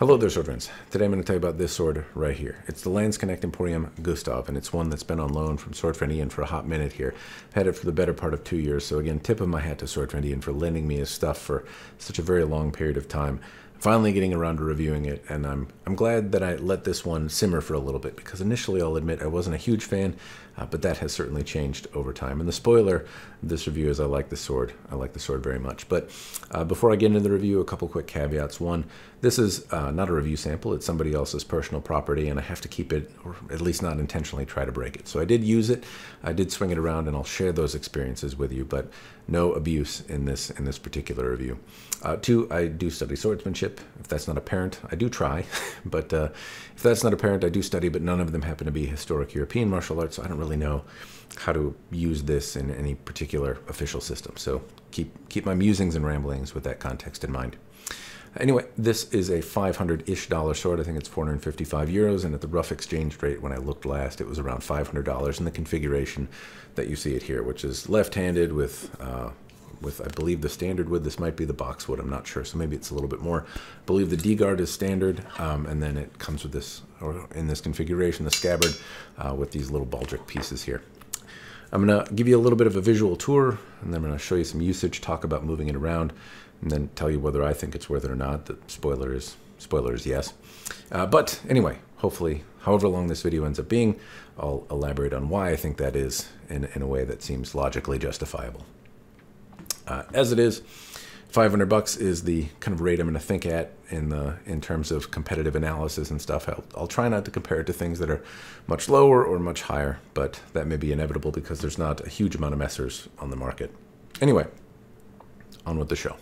Hello there, sword friends. Today I'm going to tell you about this sword right here. It's the Landsknecht Emporium Gustav, and it's one that's been on loan from Sword Friend Ian for a hot minute here. I've had it for the better part of 2 years, so again, tip of my hat to Sword Friend Ian for lending me his stuff for such a very long period of time. Finally getting around to reviewing it, and I'm glad that I let this one simmer for a little bit, because initially I'll admit I wasn't a huge fan, but that has certainly changed over time. And the spoiler of this review is I like the sword. I like the sword very much. But before I get into the review, a couple quick caveats. One, this is not a review sample. It's somebody else's personal property, and I have to keep it, or at least not intentionally try to break it. So I did use it. I did swing it around, and I'll share those experiences with you, but no abuse in this particular review. Two, I do study swordsmanship. If that's not apparent, I do try. But if that's not apparent, I do study, but none of them happen to be historic European martial arts, so I don't really know how to use this in any particular official system. So keep my musings and ramblings with that context in mind. Anyway, this is a $500-ish sword. I think it's 455 euros, and at the rough exchange rate when I looked last, it was around $500 in the configuration that you see it here, which is left-handed with I believe the standard wood. This might be the box wood, I'm not sure, so maybe it's a little bit more. I believe the D-guard is standard, and then it comes with this, or in this configuration, the scabbard with these little baldric pieces here. I'm going to give you a little bit of a visual tour, and then I'm going to show you some usage, talk about moving it around, and then tell you whether I think it's worth it or not. The spoiler is yes. But anyway, hopefully, however long this video ends up being, I'll elaborate on why I think that is in a way that seems logically justifiable. As it is, $500 is the kind of rate I'm going to think at in terms of competitive analysis and stuff. I'll try not to compare it to things that are much lower or much higher, but that may be inevitable because there's not a huge amount of messers on the market. Anyway, on with the show.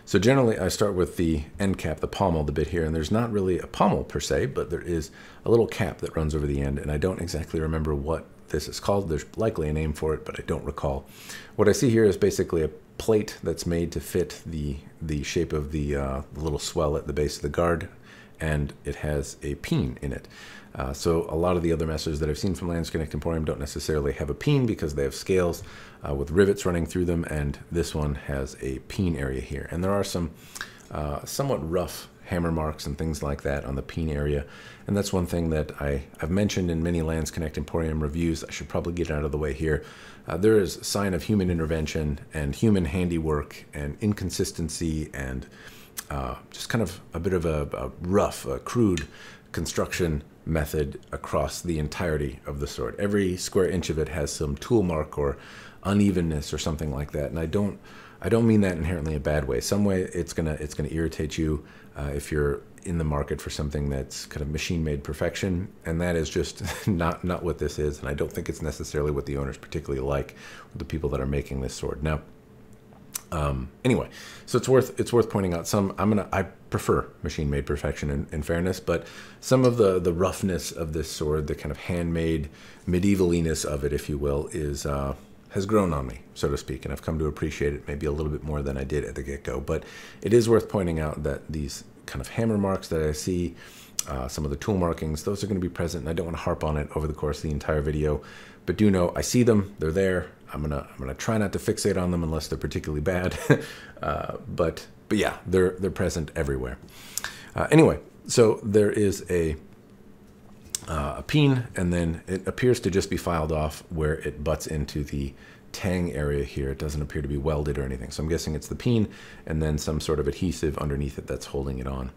So generally, I start with the end cap, the pommel, the bit here, and there's not really a pommel per se, but there is a little cap that runs over the end, and I don't exactly remember what this is called. There's likely a name for it, but I don't recall. What I see here is basically a plate that's made to fit the shape of the little swell at the base of the guard, and it has a peen in it. So a lot of the other messers that I've seen from Landsknecht Emporium don't necessarily have a peen because they have scales with rivets running through them, and this one has a peen area here. And there are some somewhat rough hammer marks and things like that on the peen area, and that's one thing that I've mentioned in many Landsknecht Emporium reviews. I should probably get out of the way here. There is a sign of human intervention and human handiwork and inconsistency and just kind of a bit of a rough, crude construction method across the entirety of the sword. Every square inch of it has some tool mark or unevenness or something like that, and I don't mean that inherently in a bad way. Some way it's gonna irritate you if you're in the market for something that's kind of machine-made perfection, and that is just not what this is, and I don't think it's necessarily what the owners particularly like, the people that are making this sword. Now, anyway, so it's worth pointing out some. I prefer machine-made perfection in fairness, but some of the roughness of this sword, the kind of handmade medievaliness of it, if you will, is has grown on me, so to speak, and I've come to appreciate it maybe a little bit more than I did at the get-go. But it is worth pointing out that these kind of hammer marks that I see, some of the tool markings, those are going to be present, and I don't want to harp on it over the course of the entire video. But do know I see them; they're there. I'm gonna try not to fixate on them unless they're particularly bad. But yeah, they're present everywhere. Anyway, so there is a peen, and then it appears to just be filed off where it butts into the tang area here. It doesn't appear to be welded or anything, so I'm guessing it's the peen and then some sort of adhesive underneath it that's holding it on.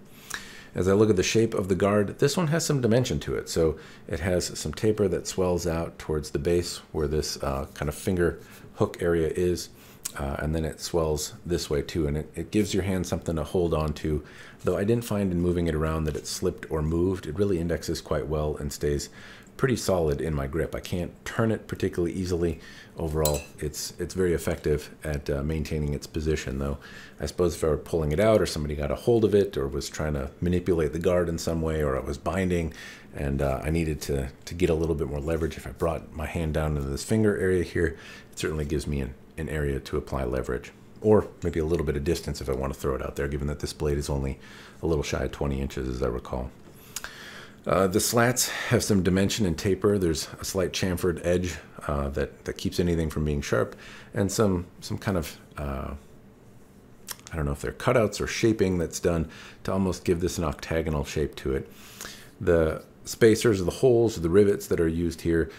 As I look at the shape of the guard, this one has some dimension to it. So it has some taper that swells out towards the base where this kind of finger hook area is, and then it swells this way too, and it gives your hand something to hold on to. Though I didn't find in moving it around that it slipped or moved. It really indexes quite well and stays pretty solid in my grip. I can't turn it particularly easily. Overall, it's very effective at maintaining its position, though I suppose if I were pulling it out or somebody got a hold of it or was trying to manipulate the guard in some way, or I was binding and I needed to get a little bit more leverage, if I brought my hand down into this finger area here, it certainly gives me an area to apply leverage. Or maybe a little bit of distance if I want to throw it out there, given that this blade is only a little shy of 20 inches, as I recall. The slats have some dimension and taper. There's a slight chamfered edge that keeps anything from being sharp, and some kind of I don't know if they're cutouts or shaping that's done to almost give this an octagonal shape to it. The spacers, or the holes, or the rivets that are used here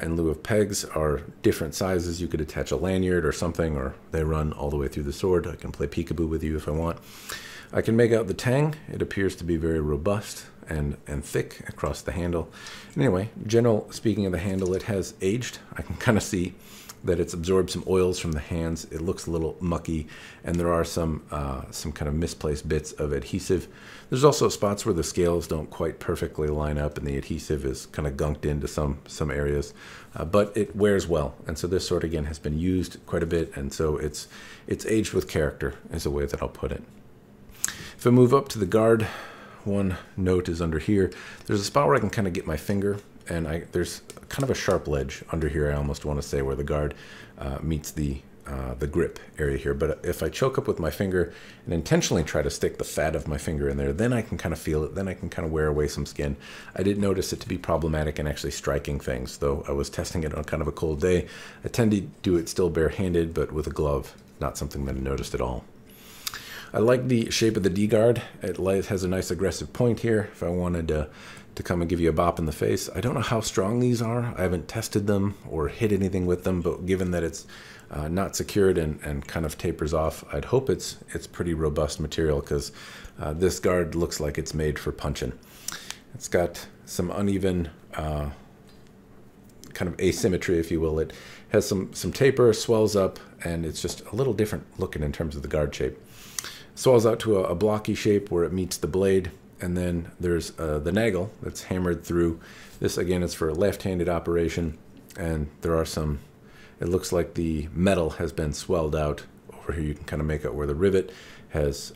in lieu of pegs are different sizes. You could attach a lanyard or something, or they run all the way through the sword. I can play peekaboo with you if I want. I can make out the tang. It appears to be very robust and thick across the handle. Anyway, speaking of the handle, it has aged. I can kind of see that it's absorbed some oils from the hands. It looks a little mucky, and there are some kind of misplaced bits of adhesive. There's also spots where the scales don't quite perfectly line up, and the adhesive is kind of gunked into some areas, but it wears well. And so this sword again has been used quite a bit, and so it's aged with character, is a way that I'll put it. If I move up to the guard, one note is under here. There's a spot where I can kind of get my finger, and there's kind of a sharp ledge under here, I almost want to say, where the guard meets the grip area here. But if I choke up with my finger and intentionally try to stick the fat of my finger in there, then I can kind of feel it. Then I can kind of wear away some skin. I did notice it to be problematic in actually striking things, though I was testing it on kind of a cold day. I tend to do it still barehanded, but with a glove, not something that I noticed at all. I like the shape of the D-guard. It has a nice aggressive point here. If I wanted to come and give you a bop in the face. I don't know how strong these are. I haven't tested them or hit anything with them, but given that it's not secured and kind of tapers off, I'd hope it's pretty robust material, because this guard looks like it's made for punching. It's got some uneven kind of asymmetry, if you will. It has some taper, swells up, and it's just a little different looking in terms of the guard shape. Swells out to a blocky shape where it meets the blade, and then there's the nagel that's hammered through. This again is for a left-handed operation, and there are some, it looks like the metal has been swelled out. Over here you can kind of make out where the rivet has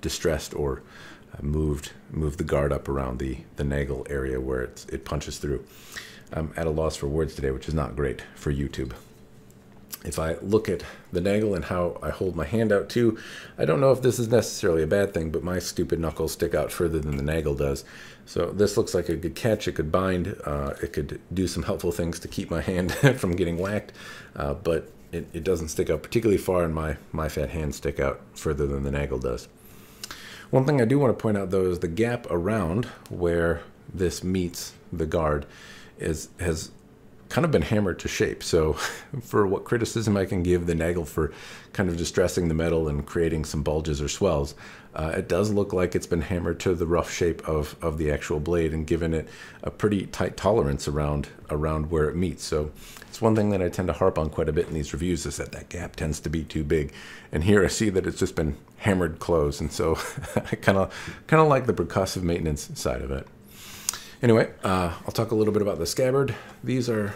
distressed or moved the guard up around the nagel area where it punches through. I'm at a loss for words today, which is not great for YouTube. If I look at the nagel and how I hold my hand out too, I don't know if this is necessarily a bad thing, but my stupid knuckles stick out further than the nagel does. So this looks like a good catch. It could bind. It could do some helpful things to keep my hand from getting whacked, but it doesn't stick out particularly far, and my fat hands stick out further than the nagel does. One thing I do want to point out, though, is the gap around where this meets the guard has kind of been hammered to shape. So for what criticism I can give the nagel for kind of distressing the metal and creating some bulges or swells, it does look like it's been hammered to the rough shape of the actual blade and given it a pretty tight tolerance around where it meets. So it's one thing that I tend to harp on quite a bit in these reviews, is that gap tends to be too big. And here I see that it's just been hammered close, and so I kind of like the percussive maintenance side of it. Anyway, I'll talk a little bit about the scabbard. These are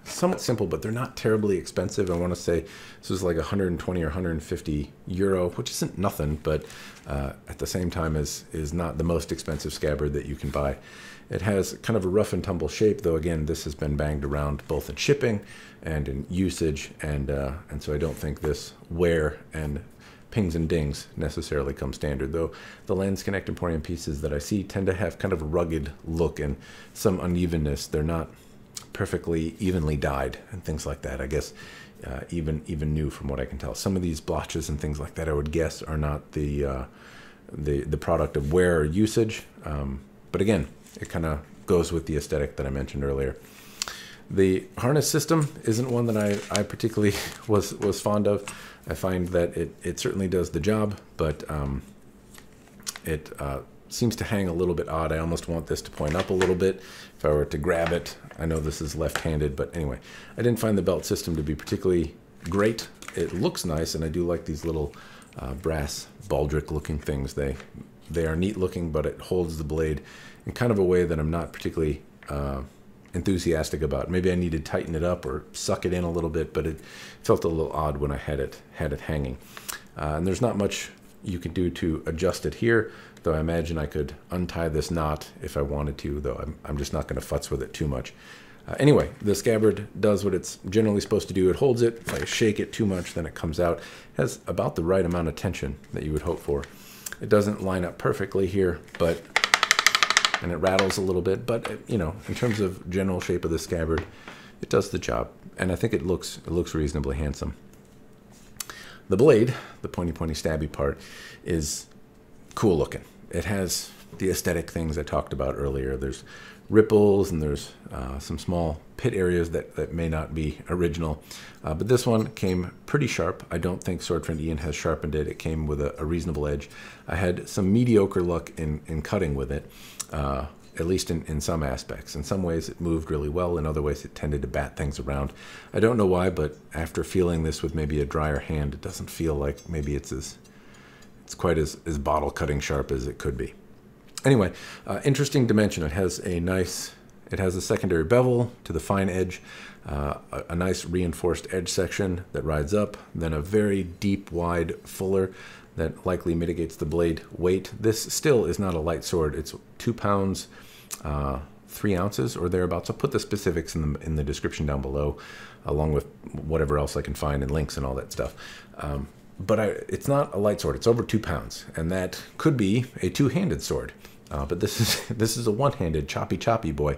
somewhat simple, but they're not terribly expensive. I want to say this is like 120 or 150 euro, which isn't nothing, but at the same time is not the most expensive scabbard that you can buy. It has kind of a rough and tumble shape, though again, this has been banged around both in shipping and in usage, and so I don't think this wear and pings and dings necessarily come standard, though the Landsknecht Emporium pieces that I see tend to have kind of a rugged look and some unevenness. They're not perfectly evenly dyed and things like that. I guess even new from what I can tell. Some of these blotches and things like that, I would guess, are not the product of wear or usage, but again, it kind of goes with the aesthetic that I mentioned earlier. The harness system isn't one that I particularly was fond of. I find that it certainly does the job, but it seems to hang a little bit odd. I almost want this to point up a little bit if I were to grab it. I know this is left-handed, but anyway, I didn't find the belt system to be particularly great. It looks nice, and I do like these little brass baldric-looking things. They are neat-looking, but it holds the blade in kind of a way that I'm not particularly enthusiastic about. Maybe I need to tighten it up or suck it in a little bit, but it felt a little odd when I had it hanging. And there's not much you can do to adjust it here, though I imagine I could untie this knot if I wanted to, though I'm just not going to futz with it too much. Anyway, the scabbard does what it's generally supposed to do. It holds it. If I shake it too much, then it comes out. It has about the right amount of tension that you would hope for. It doesn't line up perfectly here, and it rattles a little bit, but you know, in terms of general shape of the scabbard, it does the job, and I think it looks reasonably handsome. The blade, the pointy stabby part, is cool looking. It has the aesthetic things I talked about earlier. There's ripples and there's some small pit areas that may not be original. But this one came pretty sharp. I don't think Sword Friend Ian has sharpened it. It came with a reasonable edge. I had some mediocre luck in cutting with it, at least in some aspects. In some ways it moved really well. In other ways it tended to bat things around. I don't know why, but after feeling this with maybe a drier hand, it doesn't feel like maybe it's quite as bottle cutting sharp as it could be. Anyway, interesting dimension. It has a secondary bevel to the fine edge, a nice reinforced edge section that rides up, then a very deep, wide fuller that likely mitigates the blade weight. This still is not a light sword. It's 2 pounds, 3 ounces or thereabouts. I'll put the specifics in the description down below, along with whatever else I can find and links and all that stuff. But it's not a light sword. It's over 2 pounds, and that could be a two-handed sword. But this is a one-handed choppy boy.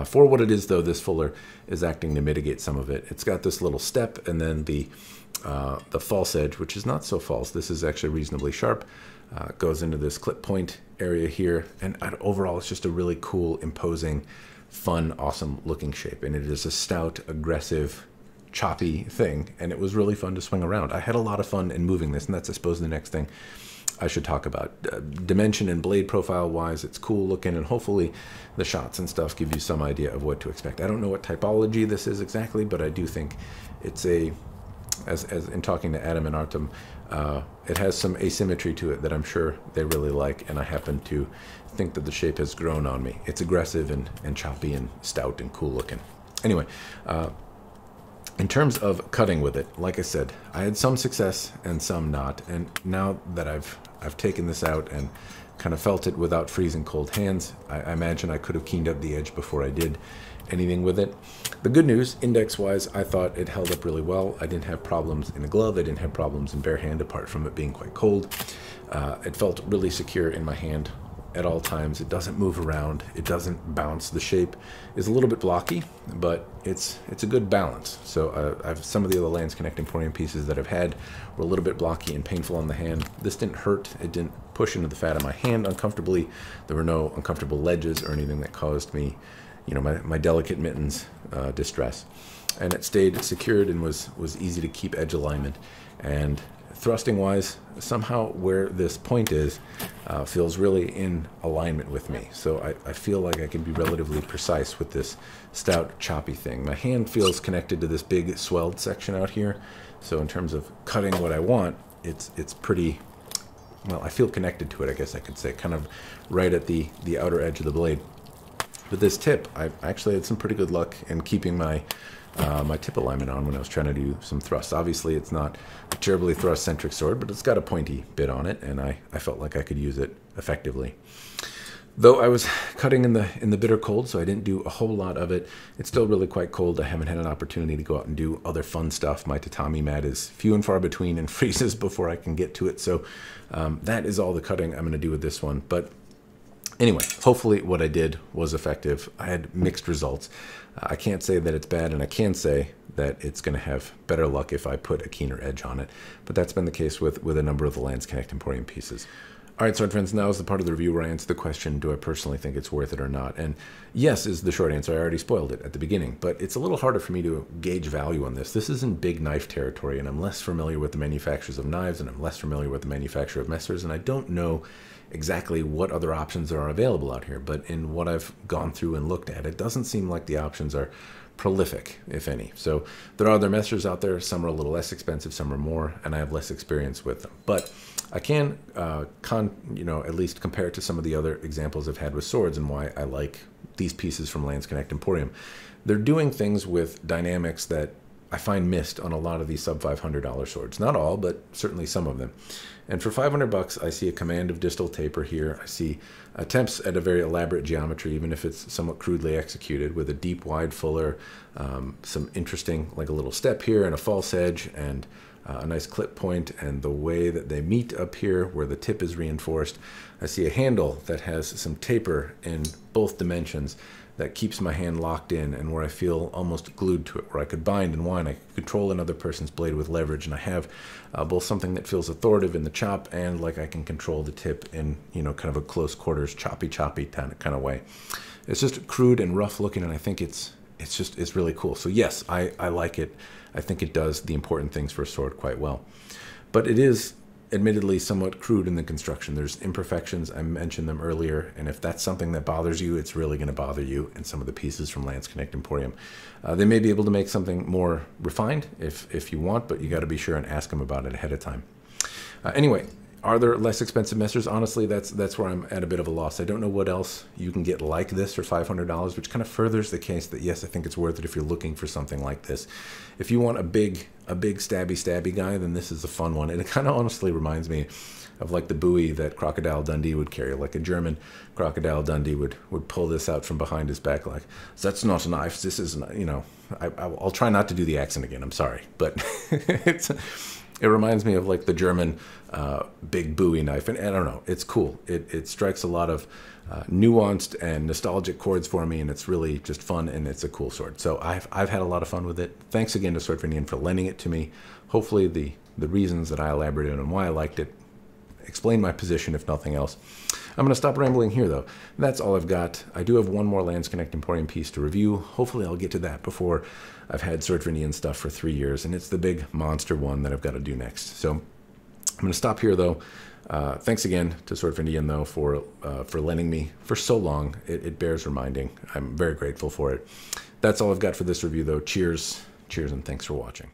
For what it is, though, this fuller is acting to mitigate some of it. It's got this little step, and then the false edge, which is not so false. This is actually reasonably sharp. Goes into this clip point area here, and overall, it's just a really cool, imposing, fun, awesome-looking shape. And it is a stout, aggressive, choppy thing, and it was really fun to swing around. I had a lot of fun in moving this, and that's, I suppose, the next thing I should talk about. Dimension and blade profile wise, it's cool looking, and hopefully the shots and stuff give you some idea of what to expect. I don't know what typology this is exactly, but I do think it's as in talking to Adam and Artem, it has some asymmetry to it that I'm sure they really like, and I happen to think that the shape has grown on me. It's aggressive and choppy and stout and cool looking. Anyway, in terms of cutting with it, like I said, I had some success and some not. And now that I've taken this out and kind of felt it without freezing cold hands, I imagine I could have keened up the edge before I did anything with it. The good news, index-wise, I thought it held up really well. I didn't have problems in a glove. I didn't have problems in bare hand, apart from it being quite cold. It felt really secure in my hand at all times. It doesn't move around. It doesn't bounce. The shape is a little bit blocky, but it's a good balance. So I've some of the other Landsknecht Emporium pieces that I've had were a little bit blocky and painful on the hand. This didn't hurt. It didn't push into the fat of my hand uncomfortably. There were no uncomfortable ledges or anything that caused me, my delicate mittens distress. And it stayed secured and was easy to keep edge alignment. And thrusting wise, somehow where this point is feels really in alignment with me. So I feel like I can be relatively precise with this stout, choppy thing. My hand feels connected to this big swelled section out here. So in terms of cutting what I want, it's pretty, well, I feel connected to it, I guess I could say, kind of right at the outer edge of the blade. With this tip, I actually had some pretty good luck in keeping my tip alignment on when I was trying to do some thrusts. Obviously, it's not a terribly thrust-centric sword, but it's got a pointy bit on it, and I felt like I could use it effectively. Though I was cutting in the bitter cold, so I didn't do a whole lot of it. It's still really quite cold. I haven't had an opportunity to go out and do other fun stuff. My tatami mat is few and far between and freezes before I can get to it. So that is all the cutting I'm going to do with this one. But anyway, hopefully what I did was effective. I had mixed results. I can't say that it's bad, and I can say that it's going to have better luck if I put a keener edge on it. But that's been the case with a number of the Landsknecht Emporium pieces. All right, sword friends, now is the part of the review where I answer the question, do I personally think it's worth it or not? And yes is the short answer. I already spoiled it at the beginning, but it's a little harder for me to gauge value on this. This is in big knife territory, and I'm less familiar with the manufacturers of knives, and I'm less familiar with the manufacturer of messers, and I don't know exactly what other options are available out here. But in what I've gone through and looked at, it doesn't seem like the options are prolific, if any. So there are other messers out there. Some are a little less expensive, some are more, and I have less experience with them. But I can, at least compare it to some of the other examples I've had with swords and why I like these pieces from Landsknecht Emporium. They're doing things with dynamics that I find missed on a lot of these sub $500 swords. Not all, but certainly some of them. And for 500 bucks, I see a command of distal taper here. I see attempts at a very elaborate geometry, even if it's somewhat crudely executed, with a deep, wide fuller, some interesting, like a little step here and a false edge, and a nice clip point, and the way that they meet up here where the tip is reinforced. I see a handle that has some taper in both dimensions, that keeps my hand locked in and where I feel almost glued to it, where I could bind and wind, I could control another person's blade with leverage, and I have both something that feels authoritative in the chop and like I can control the tip in, kind of a close quarters, choppy kind of way. It's just crude and rough looking, and I think it's really cool. So yes, I like it. I think it does the important things for a sword quite well. But it is admittedly somewhat crude in the construction. There's imperfections. I mentioned them earlier, and if that's something that bothers you, it's really going to bother you in some of the pieces from Landsknecht Emporium. They may be able to make something more refined if you want, but you got to be sure and ask them about it ahead of time. Anyway, are there less expensive messers? Honestly, that's where I'm at a bit of a loss. I don't know what else you can get like this for $500, which kind of furthers the case that yes, I think it's worth it if you're looking for something like this. If you want a big stabby guy, then this is a fun one. And it kind of honestly reminds me of like the bowie that Crocodile Dundee would carry. Like a German Crocodile Dundee would pull this out from behind his back like, that's not a knife, this is, I'll try not to do the accent again, I'm sorry. But it reminds me of like the German big Bowie knife, and I don't know, it's cool. It strikes a lot of nuanced and nostalgic chords for me, and it's really just fun, and it's a cool sword. So I've had a lot of fun with it. Thanks again to Sword for Indian for lending it to me. Hopefully the reasons that I elaborated on why I liked it explain my position, if nothing else. I'm going to stop rambling here, though. That's all I've got. I do have one more Landsknecht Emporium piece to review. Hopefully I'll get to that before I've had Sword for Indian stuff for 3 years, and it's the big monster one that I've got to do next. So I'm going to stop here, though. Thanks again to Sword for Indian, though, for lending me for so long. It bears reminding. I'm very grateful for it. That's all I've got for this review, though. Cheers, and thanks for watching.